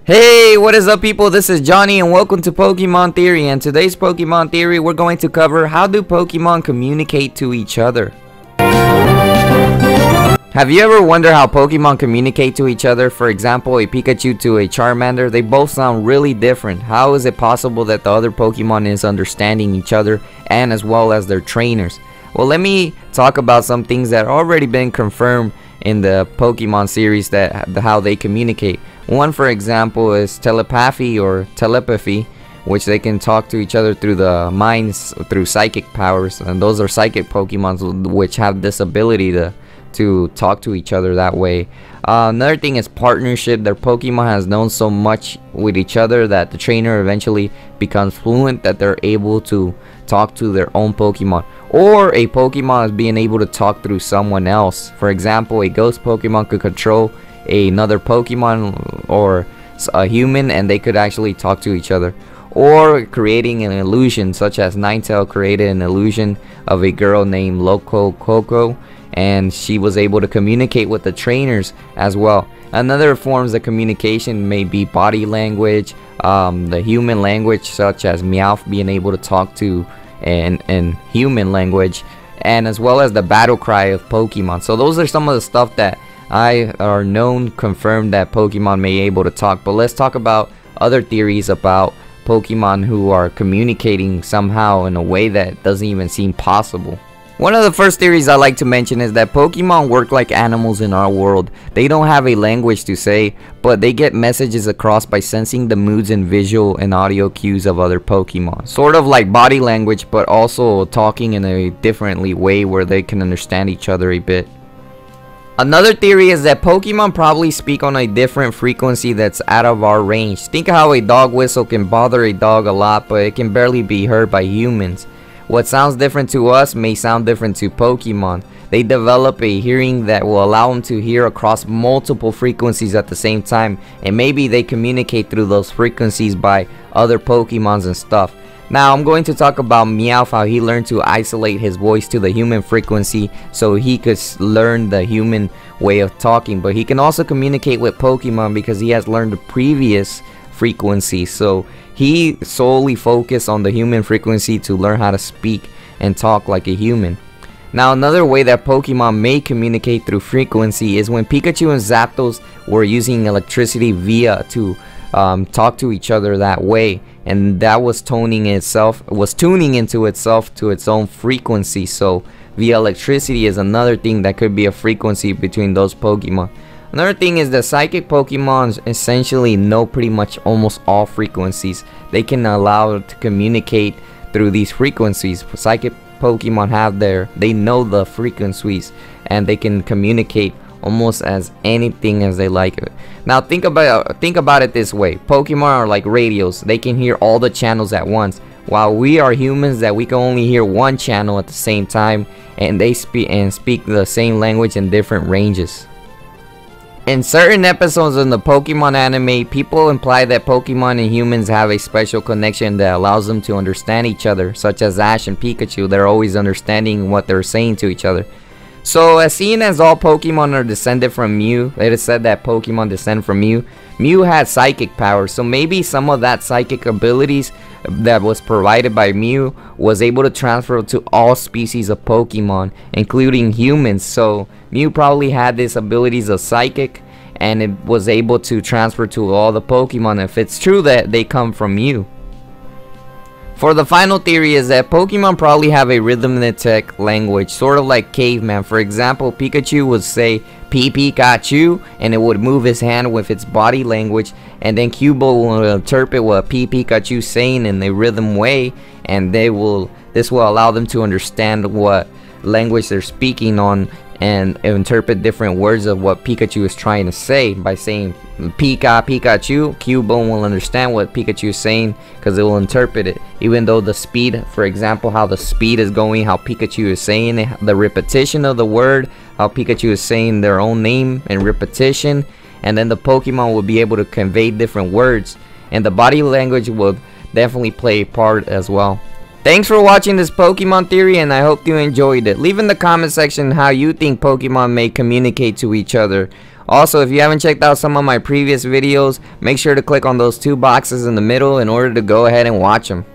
Hey, what is up people? This is Johnny and welcome to Pokemon Theory. And today's Pokemon Theory, we're going to cover how do Pokemon communicate to each other. Have you ever wondered how Pokemon communicate to each other? For example, a Pikachu to a Charmander, they both sound really different. How is it possible that the other Pokemon is understanding each other and as well as their trainers? Well, let me talk about some things that already been confirmed in the Pokemon series that how they communicate. One, for example, is telepathy or telepathy, which they can talk to each other through the minds, through psychic powers, and those are psychic Pokemon which have this ability to talk to each other that way. Another thing is partnership. Their Pokemon has known so much with each other that the trainer eventually becomes fluent that they're able to talk to their own Pokemon, or a Pokemon is being able to talk through someone else. For example, a ghost Pokemon could control another Pokemon or a human and they could actually talk to each other, or creating an illusion, such as Ninetale created an illusion of a girl named Loco Coco, and she was able to communicate with the trainers as well. Another forms of communication may be body language, the human language, such as Meowth being able to talk to in human language, and as well as the battle cry of Pokemon. So those are some of the stuff that are known, confirmed that Pokemon may be able to talk. But let's talk about other theories about Pokemon who are communicating somehow in a way that doesn't even seem possible. One of the first theories I like to mention is that Pokemon work like animals in our world. They don't have a language to say, but they get messages across by sensing the moods and visual and audio cues of other Pokemon. Sort of like body language, but also talking in a differently way where they can understand each other a bit. Another theory is that Pokemon probably speak on a different frequency that's out of our range. Think of how a dog whistle can bother a dog a lot, but it can barely be heard by humans. What sounds different to us may sound different to Pokemon. They develop a hearing that will allow them to hear across multiple frequencies at the same time, and maybe they communicate through those frequencies by other Pokemons and stuff. Now I'm going to talk about Meowth, how he learned to isolate his voice to the human frequency so he could learn the human way of talking, but he can also communicate with Pokemon because he has learned the previous frequency. So he solely focused on the human frequency to learn how to speak and talk like a human. Now another way that Pokemon may communicate through frequency is when Pikachu and Zapdos were using electricity via to talk to each other that way, and that was tuning into itself to its own frequency. So via electricity is another thing that could be a frequency between those Pokemon. Another thing is that psychic Pokemon essentially know pretty much almost all frequencies. They can allow to communicate through these frequencies. Psychic Pokemon they know the frequencies and they can communicate almost as anything as they like. Now think about it this way. Pokemon are like radios. They can hear all the channels at once, while we are humans that we can only hear one channel at the same time, and they speak the same language in different ranges. In certain episodes in the Pokemon anime, people imply that Pokemon and humans have a special connection that allows them to understand each other, such as Ash and Pikachu. They're always understanding what they're saying to each other. So as seen as all Pokemon are descended from Mew, it is said that Pokemon descend from Mew. Mew had psychic powers, so maybe some of that psychic abilities that was provided by Mew was able to transfer to all species of Pokemon, including humans. So Mew probably had these abilities of psychic, and it was able to transfer to all the Pokemon if it's true that they come from Mew. For the final theory is that Pokemon probably have a Rhythmic language, sort of like caveman. For example, Pikachu would say Pikachu and it would move his hand with its body language, and then Cubo will interpret what Pikachu is saying in a rhythm way, and this will allow them to understand what language they're speaking on and interpret different words of what Pikachu is trying to say. By saying Pikachu, Cubone will understand what Pikachu is saying because it will interpret it. Even though the speed, for example, how the speed is going, how Pikachu is saying it, the repetition of the word, how Pikachu is saying their own name in repetition, and then the Pokemon will be able to convey different words, and the body language will definitely play a part as well. Thanks for watching this Pokemon theory, and I hope you enjoyed it. Leave in the comment section how you think Pokemon may communicate to each other. Also, if you haven't checked out some of my previous videos, make sure to click on those two boxes in the middle in order to go ahead and watch them.